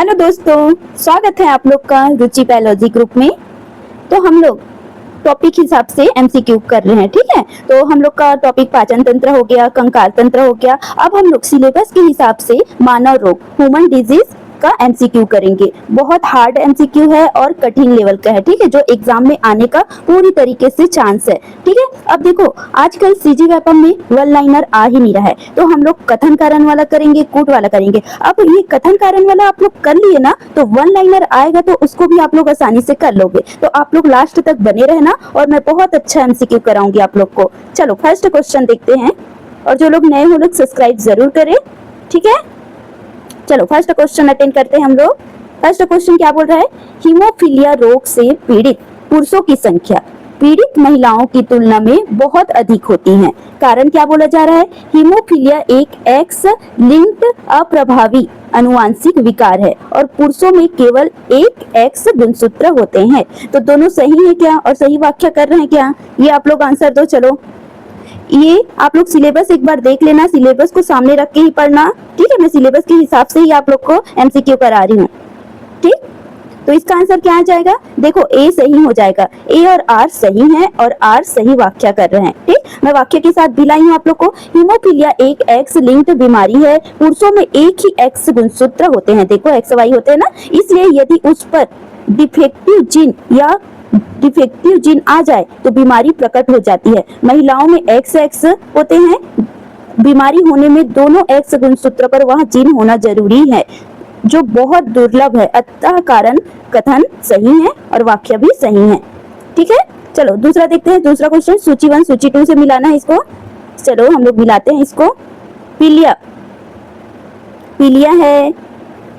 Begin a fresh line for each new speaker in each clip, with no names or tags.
Hello दोस्तों, स्वागत है आप लोग का रुचि बायोलॉजी ग्रुप में। तो हम लोग टॉपिक हिसाब से एमसीक्यू कर रहे हैं, ठीक है। तो हम लोग का टॉपिक पाचन तंत्र हो गया, कंकाल तंत्र हो गया। अब हम लोग सिलेबस के हिसाब से मानव रोग, ह्यूमन डिजीज का एमसीक्यू करेंगे। बहुत हार्ड एमसीक्यू है और कठिन लेवल का है, ठीक है, जो एग्जाम में आने का पूरी तरीके से चांस है, ठीक है। अब देखो, आजकल सीजी व्यापम में वन लाइनर आ ही नहीं रहा है, तो हम लोग कथन कारण वाला करेंगे, कूट वाला करेंगे। अब ये कथन कारण वाला आप लोग कर लिए ना, तो वन लाइनर आएगा तो उसको भी आप लोग आसानी से कर लोगे। तो आप लोग लास्ट तक बने रहना और मैं बहुत अच्छा एमसीक्यू कराऊंगी आप लोग को। चलो फर्स्ट क्वेश्चन देखते हैं, और जो लोग नए हो लोग सब्सक्राइब जरूर करें, ठीक है। चलो फर्स्ट क्वेश्चन अटेंड करते हैं हम लोग। फर्स्ट क्वेश्चन क्या बोल रहा है? हीमोफीलिया रोग से पीड़ित पुरुषों की संख्या पीड़ित महिलाओं की तुलना में बहुत अधिक होती है। कारण क्या बोला जा रहा है? हीमोफीलिया एक एक्स लिंक्ड अप्रभावी अनुवांशिक विकार है और पुरुषों में केवल एक एक्स गुणसूत्र होते हैं। तो दोनों सही है क्या और सही व्याख्या कर रहे हैं क्या? ये आप लोग आंसर दो। चलो ये आप लोग सिलेबस एक बार देख लेना, सिलेबस को सामने रख के ही पढ़ना, ठीक है। मैं सिलेबस के हिसाब से ही आप लोग को एमसीक्यू करा रही हूँ, ठीक। तो इसका आंसर क्या आ जाएगा? देखो ए सही हो जाएगा, ए और आर सही है और आर सही व्याख्या कर रहे हैं, ठीक। मैं वाक्य के साथ भी लाई हूँ आप लोग को। हीमोफीलिया एक एक्स लिंक्ड बीमारी है, पुरुषों में एक ही एक्स गुणसूत्र होते हैं, देखो एक्स वाई होते हैं ना, इसलिए यदि उस पर डिफेक्टिव जीन आ जाए तो बीमारी प्रकट हो जाती है। महिलाओं में एक्स एक्स होते हैं, बीमारी होने में दोनों एक्स गुणसूत्र पर वह जीन होना जरूरी है, जो बहुत दुर्लभ है। अतः कारण कथन सही है और वाक्य भी सही है, ठीक है। चलो दूसरा देखते हैं। दूसरा क्वेश्चन सूची 1 सूची 2 से मिलाना है इसको। चलो हम लोग मिलाते हैं इसको। पीलिया है,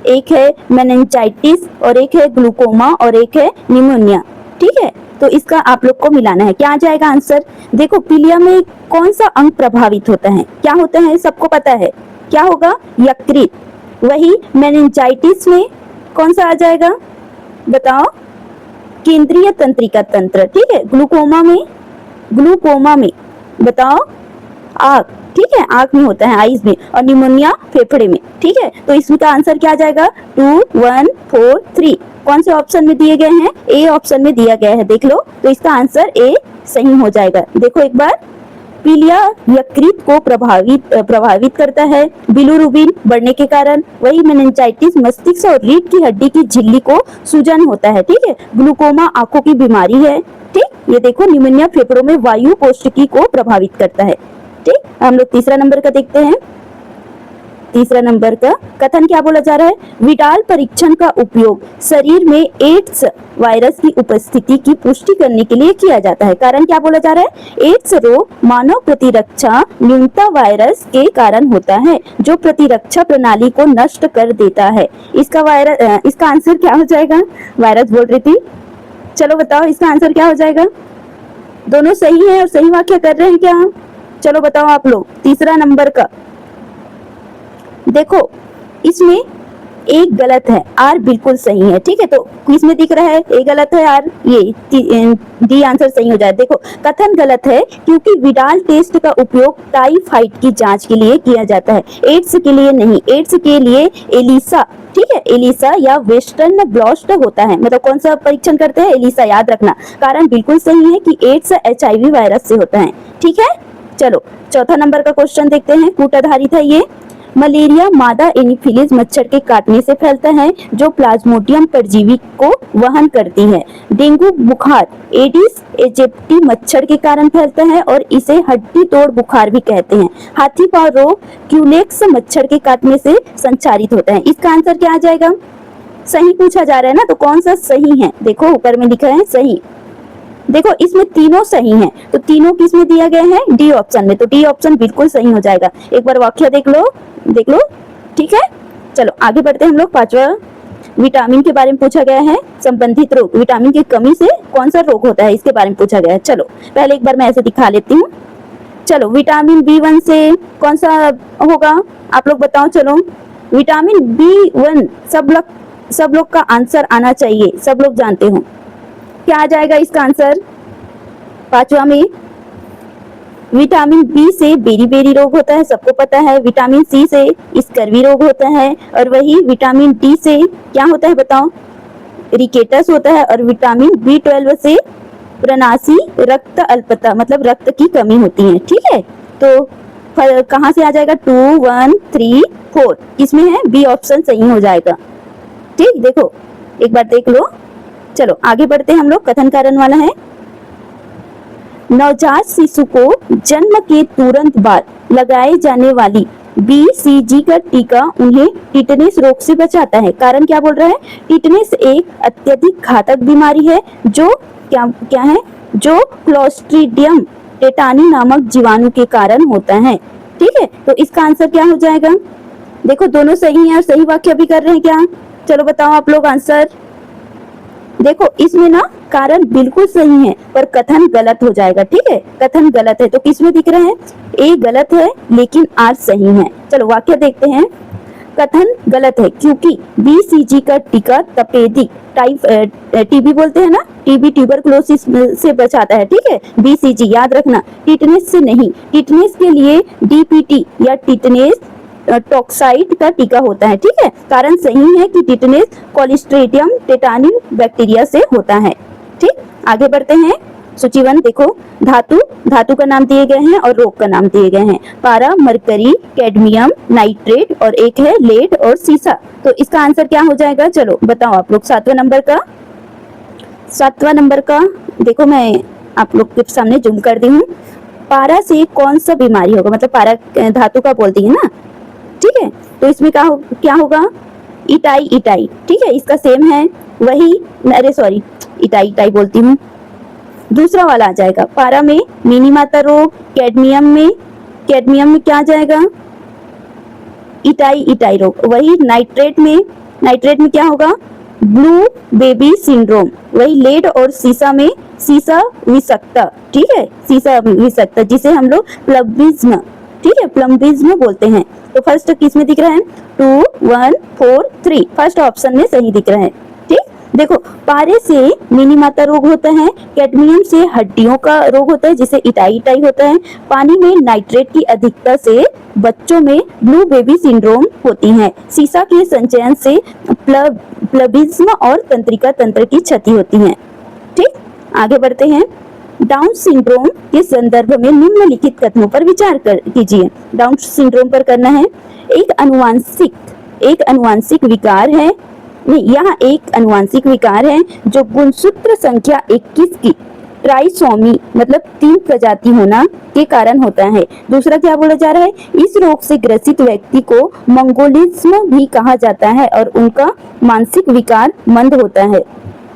एक है मेनिंजाइटिस और एक है ग्लूकोमा और एक है निमोनिया, ठीक है। तो इसका आप लोग को मिलाना है। क्या आ जाएगा आंसर? देखो पीलिया में कौन सा अंग प्रभावित होता है? क्या होता है? सबको पता है क्या होगा? यकृत। वही मेनिंजाइटिस में कौन सा आ जाएगा बताओ? केंद्रीय तंत्रिका तंत्र, ठीक है। ग्लूकोमा में बताओ आंख, ठीक है, आंख में होता है, आईज में। और निमोनिया फेफड़े में, ठीक है। तो इसका आंसर क्या आ जाएगा? 2 1 4 3 कौन से ऑप्शन में दिए गए हैं? ए ऑप्शन में दिया गया है, देख लो। तो इसका आंसर ए सही हो जाएगा। देखो एक बार, पीलिया यकृत को प्रभावित करता है बिलिरुबिन बढ़ने के कारण। वही मेनिंजाइटिस मस्तिष्क और रीढ़ की हड्डी की झिल्ली को सूजन होता है, ठीक है। ग्लूकोमा आंखों की बीमारी है, ठीक। ये देखो निमोनिया फेफड़ों में वायु कोशिकी को प्रभावित करता है, ठीक। हम लोग तीसरा नंबर का देखते हैं। तीसरा नंबर का कथन क्या बोला जा रहा है? विडाल परीक्षण का उपयोग शरीर में एड्स वायरस की उपस्थिति की पुष्टि करने के लिए किया जाता है। कारण क्या बोला जा रहा है? एड्स रोग मानव प्रतिरक्षा न्यूनता वायरस के कारण होता है, जो प्रतिरक्षा प्रणाली को नष्ट कर देता है। इसका आंसर क्या हो जाएगा? वायरस बोल रही थी। चलो बताओ इसका आंसर क्या हो जाएगा? दोनों सही है और सही वाक्य कर रहे हैं क्या? चलो बताओ आप लोग। तीसरा नंबर का देखो, इसमें एक गलत है, आर बिल्कुल सही है, ठीक है। तो क्विज में दिख रहा है ए गलत है, आर ये डी आंसर सही हो जाए। देखो कथन गलत है क्योंकि विडाल टेस्ट का उपयोग टाइफाइड की जांच के लिए किया जाता है, एड्स के लिए नहीं। एड्स के लिए एलिसा, ठीक है, एलिसा या वेस्टर्न ब्लॉस्ट होता है। मतलब कौन सा परीक्षण करते हैं? एलिसा, याद रखना। कारण बिल्कुल सही है कि एड्स HIV वायरस से होता है, ठीक है। चलो चौथा नंबर का क्वेश्चन देखते हैं, कूट आधारित है ये। मलेरिया मादा एनीफिलीज मच्छर के काटने से फैलता है, जो प्लाज्मोडियम परजीवी को वहन करती है। डेंगू बुखार एडिस एजिप्टी मच्छर के कारण फैलता है और इसे हड्डी तोड़ बुखार भी कहते हैं। हाथी पांव रोग क्यूलेक्स मच्छर के काटने से संचारित होता है। इसका आंसर क्या आ जाएगा? सही पूछा जा रहा है ना, तो कौन सा सही है? देखो ऊपर में लिखा है सही। देखो इसमें तीनों सही हैं, तो तीनों किस में दिया गया है? डी ऑप्शन में। तो डी ऑप्शन बिल्कुल सही हो जाएगा। एक बार वाक्य देख लो, ठीक है। चलो आगे बढ़ते हैं हम लोग। पांचवा, विटामिन के बारे में पूछा गया है। संबंधित रोग, विटामिन की कमी से कौन सा रोग होता है, इसके बारे में पूछा गया है। चलो पहले एक बार मैं ऐसे दिखा लेती हूँ। चलो विटामिन B1 से कौन सा होगा, आप लोग बताओ। चलो विटामिन B1 सब लोग का आंसर आना चाहिए, सब लोग जानते हो। क्या आ जाएगा इसका आंसर? पांचवा में विटामिन बी से बेरी रोग होता है, सबको पता है। विटामिन सी से स्कर्वी रोग होता है, और वही विटामिन डी से क्या होता है बताओ, रिकेटस होता है। और विटामिन बी 12 से प्रनासी रक्त अल्पता, मतलब रक्त की कमी होती है। ठीक है, तो कहाँ से आ जाएगा, 2 1 3 4, इसमें है बी ऑप्शन सही हो जाएगा। ठीक, देखो एक बार देख लो। चलो आगे बढ़ते हैं हम लोग। कथन कारण वाला है, नवजात शिशु को जन्म के तुरंत बाद लगाए जाने वाली BCG का टीका उन्हें टिटनेस रोग से बचाता है। कारण क्या बोल रहा है, टिटनेस एक अत्यधिक घातक बीमारी है जो क्या है, जो क्लोस्ट्रीडियम टेटानी नामक जीवाणु के कारण होता है। ठीक है, तो इसका आंसर क्या हो जाएगा। देखो दोनों सही है और सही वाक्य भी कर रहे हैं क्या, चलो बताओ आप लोग आंसर। देखो इसमें ना कारण बिल्कुल सही है पर कथन गलत हो जाएगा। ठीक है, कथन गलत है तो किसमें दिख रहा है, ए गलत है लेकिन आर सही है। चलो वाक्य देखते हैं। कथन गलत है क्योंकि BCG का टीका तपेदिक टीबी बोलते हैं ना, टीबी ट्यूबरकुलोसिस से बचाता है। ठीक है, BCG याद रखना, टिटनेस से नहीं। टिटनेस के लिए DPT या टिटनेस टॉक्साइड का टीका होता है। ठीक है, कारण सही है कि टिटनेस कॉलिस्ट्रेडियम टेटानी बैक्टीरिया से होता है। ठीक, आगे बढ़ते हैं। सूची 1 देखो, धातु का नाम दिए गए हैं और रोग का नाम दिए गए हैं। पारा, मरकरी, कैडमियम, नाइट्रेट और एक है लेड और सीसा। तो इसका आंसर क्या हो जाएगा, चलो बताओ आप लोग। 7वां नंबर का देखो, मैं आप लोग के सामने जूम कर दी हूँ। पारा से कौन सा बीमारी होगा, मतलब पारा धातु का बोलती है ना। ठीक है, तो इसमें क्या होगा, इटाई। ठीक है, इसका सेम है वही, अरे सॉरी इटाई बोलती हूँ, दूसरा वाला आ जाएगा। पारा में मिनी माता रोग, कैडमियम में क्या आ जाएगा, इटाई रोग। वही नाइट्रेट में क्या होगा, ब्लू बेबी सिंड्रोम। वही लेड और सीसा में सीसा विषाक्तता। ठीक है, सीसा विषाक्तता जिसे हम लोग प्लम्बिज्म, ठीक है प्लम्बिज्म बोलते हैं। तो फर्स्ट किस में दिख रहा है, 2 1 4 3, फर्स्ट ऑप्शन में सही दिख रहा है। ठीक, देखो पारे से मिनी माता रोग होता है, कैडमियम से हड्डियों का रोग होता है जिसे इटाई होता है। पानी में नाइट्रेट की अधिकता से बच्चों में ब्लू बेबी सिंड्रोम होती है। सीसा के संचयन से प्लबिज्म और तंत्रिका तंत्र की क्षति होती है। ठीक, आगे बढ़ते हैं। डाउन सिंड्रोम के संदर्भ में निम्नलिखित कथनों पर विचार कीजिए। डाउन सिंड्रोम पर करना है। एक अनुवांशिक विकार है, यहाँ एक अनुवांशिक विकार है जो गुणसूत्र संख्या 21 की ट्राइसोमी मतलब 3 प्रजाति होना के कारण होता है। दूसरा क्या बोला जा रहा है, इस रोग से ग्रसित व्यक्ति को मंगोलिज्म भी कहा जाता है और उनका मानसिक विकार मंद होता है।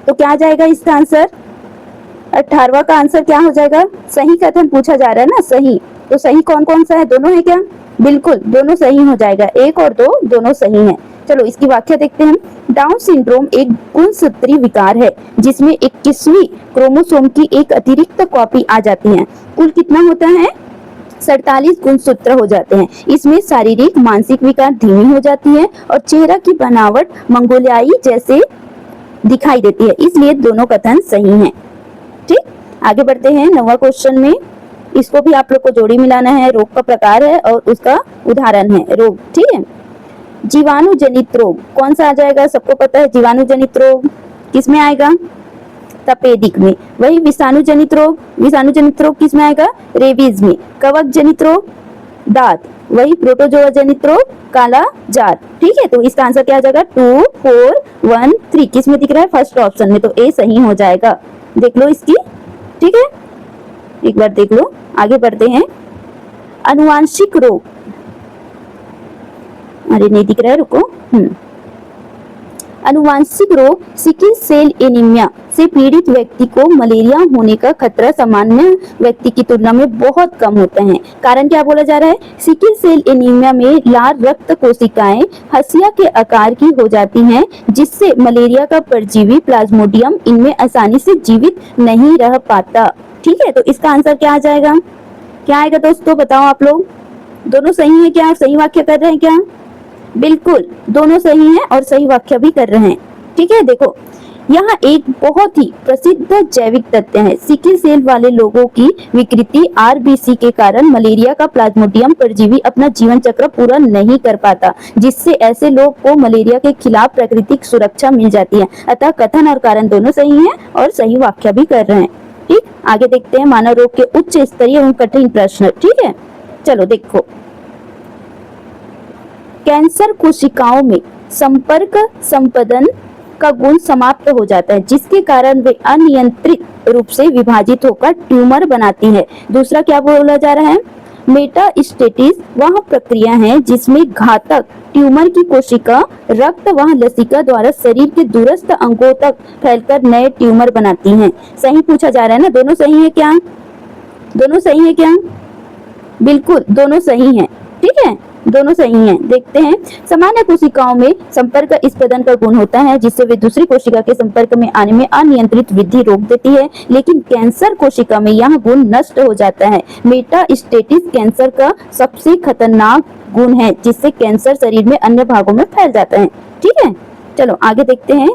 तो क्या आ जाएगा इसका आंसर, 18वां का आंसर क्या हो जाएगा, सही कथन पूछा जा रहा है ना, सही। तो सही कौन सा है, दोनों है क्या, बिल्कुल दोनों सही हो जाएगा, 1 और 2 दोनों सही है। चलो इसकी व्याख्या देखते हैं। डाउन सिंड्रोम एक गुणसूत्री विकार है जिसमें 21वीं क्रोमोसोम की एक अतिरिक्त कॉपी आ जाती है। कुल कितना होता है, 47 गुणसूत्र हो जाते हैं। इसमें शारीरिक मानसिक विकार धीमी हो जाती है और चेहरा की बनावट मंगोलियाई जैसे दिखाई देती है, इसलिए दोनों कथन सही हैं। ठीक, आगे बढ़ते हैं 9वां क्वेश्चन में। इसको भी आप लोग को जोड़ी मिलाना है। रोग का प्रकार है और उसका उदाहरण है रोग। ठीक है, जीवाणु जनित रोग कौन सा आ जाएगा, सबको पता है जीवाणु जनित रोग किसमें आएगा, तपेदिक में। वही विषाणु जनित रोग किसमें आएगा, रेबीज में। कवक जनित रोग दांत, वही प्रोटोजोआ जनित रोग काला जार। ठीक है, तो इसका आंसर क्या आ जाएगा, 2 4 1 3 किस में दिख रहा है, फर्स्ट ऑप्शन में, तो ए सही हो जाएगा। देख लो इसकी, ठीक है एक बार देख लो। आगे बढ़ते हैं। अनुवांशिक रोग, अरे नहीं दिख रहा है, रुको। अनुवांशिक रोग सिकिल सेल एनीमिया से पीड़ित व्यक्ति को मलेरिया होने का खतरा सामान्य व्यक्ति की तुलना में बहुत कम होता है। कारण क्या बोला जा रहा है, सिकिल सेल एनीमिया में लाल रक्त कोशिकाएं हंसिया के आकार की हो जाती हैं, जिससे मलेरिया का परजीवी प्लाज्मोडियम इनमें आसानी से जीवित नहीं रह पाता। ठीक है, तो इसका आंसर क्या आ जाएगा, क्या आएगा दोस्तों, बताओ आप लोग। दोनों सही है क्या, सही वाक्य कर रहे हैं क्या, बिल्कुल दोनों सही हैं और सही व्याख्या भी कर रहे हैं। ठीक है, देखो यहाँ एक बहुत ही प्रसिद्ध जैविक तथ्य है, सिकल सेल वाले लोगों की विकृति आरबीसी के कारण मलेरिया का प्लाज्मोडियम परजीवी अपना जीवन चक्र पूरा नहीं कर पाता, जिससे ऐसे लोग को मलेरिया के खिलाफ प्राकृतिक सुरक्षा मिल जाती है। अतः कथन और कारण दोनों सही हैं और सही व्याख्या भी कर रहे हैं। ठीक, आगे देखते हैं मानव रोग के उच्च स्तरीय एवं कठिन प्रश्न। ठीक है, चलो देखो, कैंसर कोशिकाओं में संपर्क संपदन का गुण समाप्त हो जाता है, जिसके कारण वे अनियंत्रित रूप से विभाजित होकर ट्यूमर बनाती है। दूसरा क्या बोला जा रहा है, मेटास्टेसिस वह प्रक्रिया है जिसमें घातक ट्यूमर की कोशिका रक्त व लसिका द्वारा शरीर के दूरस्थ अंगों तक फैलकर नए ट्यूमर बनाती हैं। सही पूछा जा रहा है ना, दोनों सही है क्या? दोनों सही है क्या? बिल्कुल दोनों सही हैं। ठीक है, दोनों सही हैं। देखते हैं, सामान्य कोशिकाओं में संपर्क स्पंदन का गुण होता है, जिससे वे दूसरी कोशिका के संपर्क में आने में अनियंत्रित वृद्धि रोक देती है, लेकिन कैंसर कोशिका में यह गुण नष्ट हो जाता है। मेटास्टेसिस कैंसर का सबसे खतरनाक गुण है, जिससे कैंसर शरीर में अन्य भागों में फैल जाता है। ठीक है, चलो आगे देखते हैं,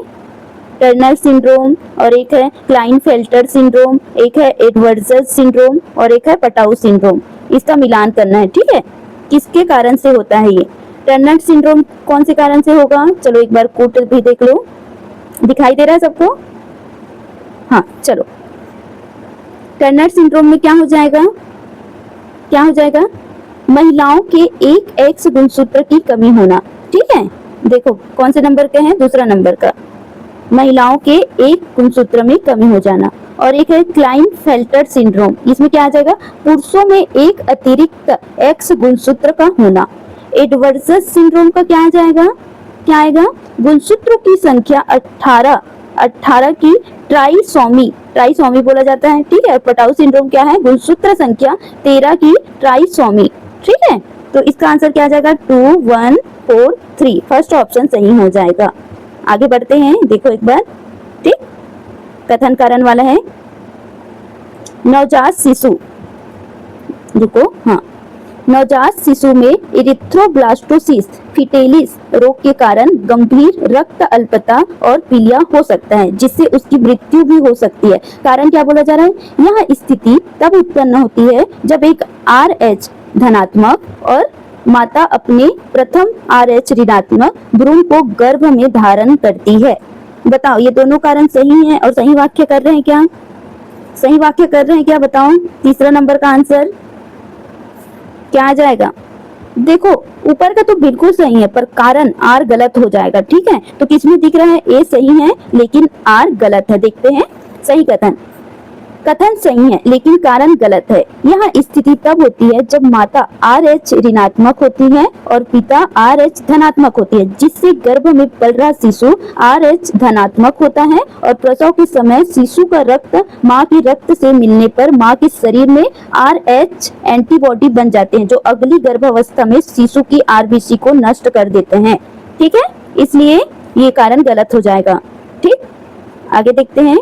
टर्नर सिंड्रोम और एक है क्लाइनफेल्टर सिंड्रोम, एक है एडवर्ड्स सिंड्रोम और एक है पटाउ सिंड्रोम। इसका मिलान करना है। ठीक है, किसके कारण से होता है ये? टर्नर सिंड्रोम कौन से कारण से होगा? चलो एक बार कोट भी देख लो, दिखाई दे रहा है सबको? हाँ, चलो, टर्नर सिंड्रोम में क्या हो जाएगा? क्या हो जाएगा? महिलाओं के एक एक्स गुणसूत्र की कमी होना। ठीक है, देखो कौन से नंबर का है? दूसरा नंबर का, महिलाओं के एक गुणसूत्र में कमी हो जाना। और एक है क्लाइनफेल्टर सिंड्रोम, इसमें क्या आ जाएगा? पुरुषों में एक अतिरिक्त एक्स गुणसूत्र का होना। एडवर्ड्स सिंड्रोम का क्या आ जाएगा? क्या आएगा? गुणसूत्रों की संख्या 18 की ट्राइसोमी बोला जाता है। ठीक है, पटाउ सिंड्रोम क्या है? गुणसूत्र संख्या 13 की ट्राइसोमी। ठीक है, तो इसका आंसर क्या आ जाएगा? 2 1 4 3, फर्स्ट ऑप्शन सही हो जाएगा। आगे बढ़ते हैं, देखो एक बार। ठीक, कथन कारण वाला है, नवजात शिशु, देखो, हाँ, नवजात शिशु में इरिथ्रोब्लास्टोसिस फिटेलिस रोग के कारण गंभीर रक्त अल्पता और पीलिया हो सकता है, जिससे उसकी मृत्यु भी हो सकती है। कारण क्या बोला जा रहा है? यह स्थिति तब उत्पन्न होती है जब एक RH धनात्मक और माता अपने प्रथम RH ऋणात्मक भ्रूण को गर्भ में धारण करती है। बताओ, ये दोनों कारण सही हैं और सही वाक्य कर रहे हैं क्या? सही वाक्य कर रहे हैं क्या? बताओ, तीसरा नंबर का आंसर क्या आ जाएगा? देखो, ऊपर का तो बिल्कुल सही है, पर कारण R गलत हो जाएगा। ठीक है, तो किसमें दिख रहा है? A सही है लेकिन R गलत है। देखते हैं, सही कथन सही है लेकिन कारण गलत है। यह स्थिति तब होती है जब माता RH ऋणात्मक होती है और पिता RH धनात्मक होती है, जिससे गर्भ में पल रहा शिशु RH धनात्मक होता है और प्रसव के समय शिशु का रक्त माँ के रक्त से मिलने पर माँ के शरीर में RH एंटीबॉडी बन जाते हैं, जो अगली गर्भावस्था में शिशु की RBC को नष्ट कर देते हैं। ठीक है, इसलिए ये कारण गलत हो जाएगा। ठीक, आगे देखते हैं,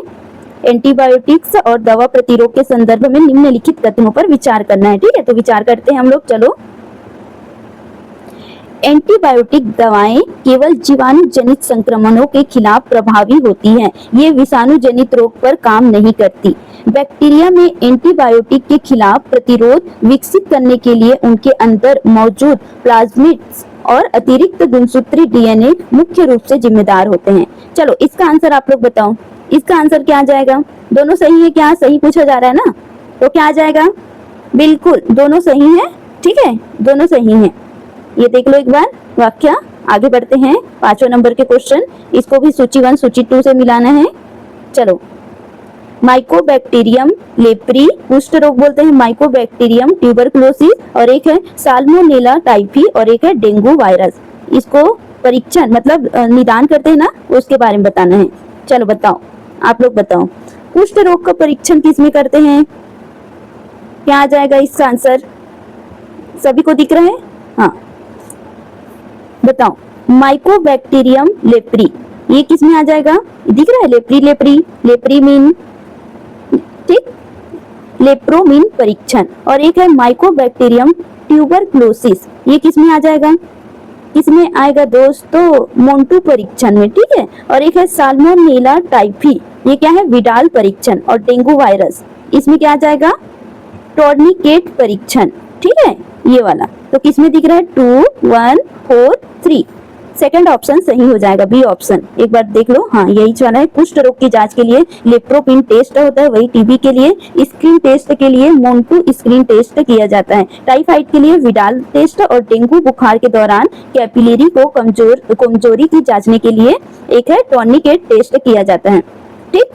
एंटीबायोटिक्स और दवा प्रतिरोध के संदर्भ में निम्नलिखित कथनों पर विचार करना है। ठीक है, तो विचार करते हैं हम लोग। चलो, एंटीबायोटिक दवाएं केवल जीवाणु जनित संक्रमणों के खिलाफ प्रभावी होती हैं। ये विषाणु जनित रोग पर काम नहीं करती। बैक्टीरिया में एंटीबायोटिक के खिलाफ प्रतिरोध विकसित करने के लिए उनके अंदर मौजूद प्लाज्मिड्स और अतिरिक्त गुणसूत्री DNA मुख्य रूप से जिम्मेदार होते हैं। चलो, इसका आंसर आप लोग बताओ, इसका आंसर क्या आ जाएगा? दोनों सही है क्या? सही पूछा जा रहा है ना, तो क्या आ जाएगा? बिल्कुल दोनों सही है। ठीक है, दोनों सही हैं। ये देख लो एक बार वाक्य। आगे बढ़ते हैं, 5वें नंबर के क्वेश्चन, इसको भी सूची 1 सूची 2 से मिलाना है। चलो, माइकोबैक्टीरियम लेप्री कुष्ठ रोग बोलते हैं, माइकोबैक्टीरियम ट्यूबरकुलोसिस, और एक है साल्मोनेला टाइफी और एक है डेंगू वायरस। इसको परीक्षण मतलब निदान करते हैं ना, उसके बारे में बताना है। चलो बताओ, आप लोग बताओ, कुष्ठ रोग का परीक्षण किस में करते हैं? क्या आ जाएगा इसका आंसर? सभी को दिख रहा है? हाँ, बताओ, माइकोबैक्टीरियम लेप्री, ये किस में आ जाएगा? दिख रहा है? लेप्रीमीन, ठीक, लेप्रोमीन परीक्षण। और एक है माइकोबैक्टीरियम ट्यूबरकुलोसिस, ये किस में आ जाएगा? किसमें आएगा दोस्तों? मोंटू परीक्षण में, ठीक है। और एक है साल्मोनेला टाइफी, ये क्या है? विडाल परीक्षण। और डेंगू वायरस, इसमें क्या आ जाएगा? टॉर्निकेट परीक्षण, ठीक है, ये वाला। तो किसमें दिख रहा है? 2 1 4 3, सेकंड ऑप्शन सही हो जाएगा, बी ऑप्शन। एक बार देख लो, हाँ यही वाला है। कुष्ठ रोग की जांच के लिए लेप्रोपिन टेस्ट होता है, वही टीबी के लिए स्क्रीन टेस्ट के लिए मोंटू स्क्रीन टेस्ट किया जाता है, टाइफाइड के लिए विडाल टेस्ट, और डेंगू बुखार के दौरान कैपिलरी को कमजोरी की जांचने के लिए एक है टॉर्निकेट टेस्ट किया जाता है, ठीक।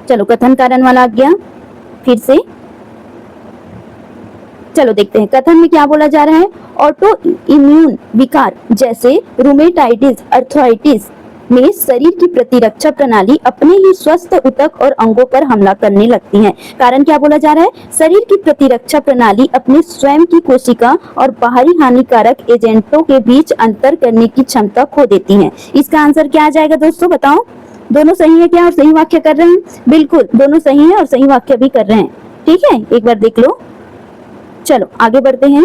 चलो कथन कारण वाला आ गया फिर से। चलो देखते हैं कथन में क्या बोला जा रहा है। ऑटो इम्यून विकार जैसे रूमेटाइटिस, अर्थराइटिस में शरीर की प्रतिरक्षा प्रणाली अपने ही स्वस्थ ऊतक और अंगों पर हमला करने लगती है। कारण क्या बोला जा रहा है? शरीर की प्रतिरक्षा प्रणाली अपने स्वयं की कोशिका और बाहरी हानिकारक एजेंटों के बीच अंतर करने की क्षमता खो देती है। इसका आंसर क्या आ जाएगा दोस्तों? बताओ। दोनों सही है क्या और सही वाक्य कर रहे हैं? बिल्कुल, दोनों सही है और सही वाक्य भी कर रहे हैं, ठीक है। एक बार देख लो। चलो आगे बढ़ते हैं।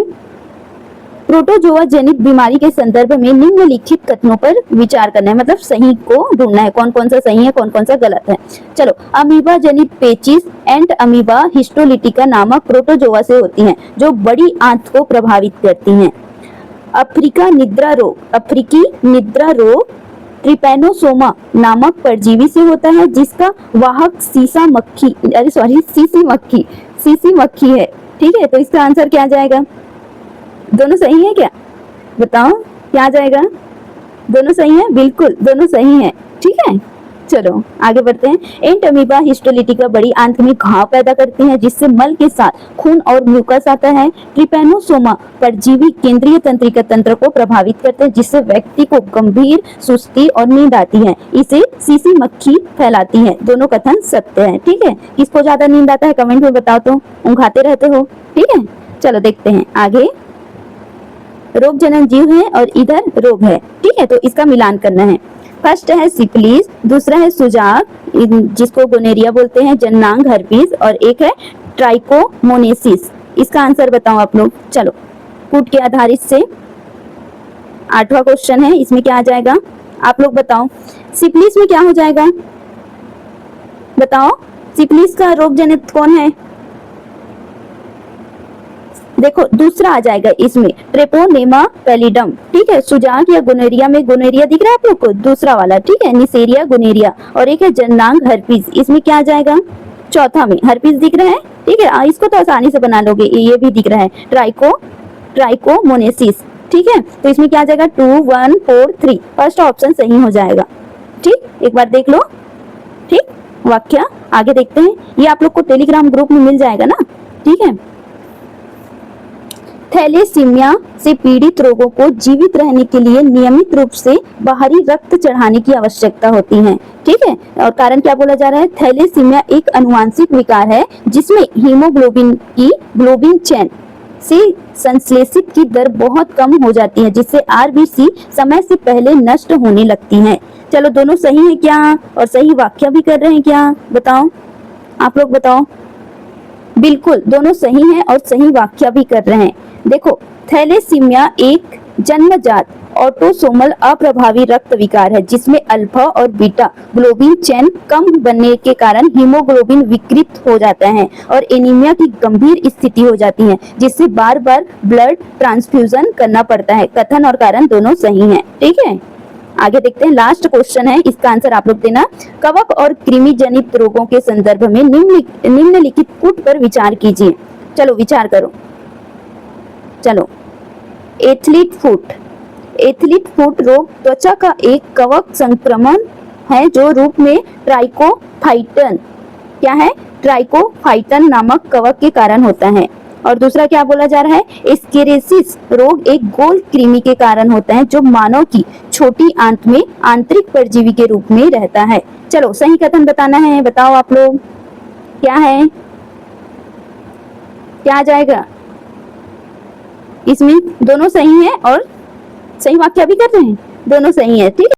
प्रोटोजोआ जनित बीमारी के संदर्भ में निम्नलिखित कथनों पर विचार करना है, मतलब सही को ढूंढना है, कौन कौन सा सही है, कौन कौन सा गलत है। चलो, अमीबा जनित पेचिस एंड अमीबा हिस्टोलिटिका नामक प्रोटोजोआ से होती हैं, जो बड़ी आंत को प्रभावित करती हैं। अफ्रीकी निद्रा रोग ट्रिपैनोसोमा नामक परजीवी से होता है, जिसका वाहक सीसी मक्खी है, ठीक है। तो इसका आंसर क्या आ जाएगा? दोनों सही है क्या? बताओ क्या आ जाएगा? दोनों सही है, बिल्कुल दोनों सही है, ठीक है। चलो आगे बढ़ते हैं। एंट अमीबा हिस्टोलिटिका बड़ी आंत में घाव पैदा करती है, जिससे मल के साथ खून और म्यूकस आता है। ट्रिपैनोसोमा परजीवी केंद्रीय तंत्रिका तंत्र को प्रभावित करते हैं, जिससे व्यक्ति को गंभीर सुस्ती और नींद आती है। इसे सीसी मक्खी फैलाती है। दोनों कथन सत्य है, ठीक है। किसको ज्यादा नींद आता है कमेंट में बताओ तो, ऊँघाते रहते हो, ठीक है। चलो देखते हैं आगे। रोग जनक जीव है और इधर रोग है, ठीक है, तो इसका मिलान करना है। फर्स्ट है सिफिलिस, दूसरा है सुजाक जिसको गोनेरिया बोलते हैं, जननांग हर्पीस, और एक है ट्राइकोमोनेसिस। इसका आंसर बताओ आप लोग। चलो कूट के आधारित से 8वां क्वेश्चन है, इसमें क्या आ जाएगा आप लोग बताओ। सिफिलिस में क्या हो जाएगा बताओ? सिफिलिस का रोग जनित कौन है? देखो दूसरा आ जाएगा इसमें, ट्रेपोनेमा पैलिडम, ठीक है। सुजाक या गोनेरिया में गोनेरिया दिख रहा है आप लोग को, दूसरा वाला, ठीक है, निसेरिया गोनेरिया। और एक है जननांग हर्पीस, इसमें क्या आ जाएगा? चौथा में हर्पीस दिख रहा है, ठीक है। इसको तो आसानी से बना लोगे, ये भी दिख रहा है, ट्राइकोमोनेसिस, ठीक है। तो इसमें क्या आ जाएगा? 2 1 4 3, फर्स्ट ऑप्शन सही हो जाएगा, ठीक। एक बार देख लो, ठीक। वाक्य आगे देखते हैं। ये आप लोग को टेलीग्राम ग्रुप में मिल जाएगा ना, ठीक है। थैलेसीमिया से पीड़ित रोगों को जीवित रहने के लिए नियमित रूप से बाहरी रक्त चढ़ाने की आवश्यकता होती है, ठीक है। और कारण क्या बोला जा रहा है? थैलेसीमिया एक अनुवांशिक विकार है जिसमें हीमोग्लोबिन की ग्लोबिन चेन से संश्लेषित की दर बहुत कम हो जाती है, जिससे आरबीसी समय से पहले नष्ट होने लगती हैं। चलो दोनों सही है क्या और सही वाक्य भी कर रहे हैं क्या? बताओ आप लोग बताओ। बिल्कुल दोनों सही हैं और सही वाक्य भी कर रहे हैं। देखो, थैलेसीमिया एक जन्मजात ऑटोसोमल अप्रभावी रक्त विकार है, जिसमें अल्फा और बीटा ग्लोबिन चेन कम बनने के कारण हीमोग्लोबिन विकृत हो जाता है और एनीमिया की गंभीर स्थिति हो जाती है, जिससे बार बार ब्लड ट्रांसफ्यूजन करना पड़ता है। कथन और कारण दोनों सही हैं, ठीक है। आगे देखते हैं, लास्ट क्वेश्चन है, इसका आंसर आप लोग देना। कवक और कृमि जनित रोगों के संदर्भ में निम्नलिखित कूट पर विचार कीजिए। चलो विचार करो। चलो, एथलीट फुट रोग त्वचा का एक कवक संक्रमण है जो रूप में ट्राइकोफाइटन, क्या है? ट्राइकोफाइटन नामक कवक के कारण होता है। और दूसरा क्या बोला जा रहा है? एस्केरेसिस रोग एक गोल कृमि के कारण होता है जो मानव की छोटी आंत में आंतरिक परजीवी के रूप में रहता है। चलो सही कथन बताना है, बताओ आप लोग क्या है, क्या आ जाएगा? इसमें दोनों सही है और सही वाक्य भी कर रहे हैं, दोनों सही है, ठीक है।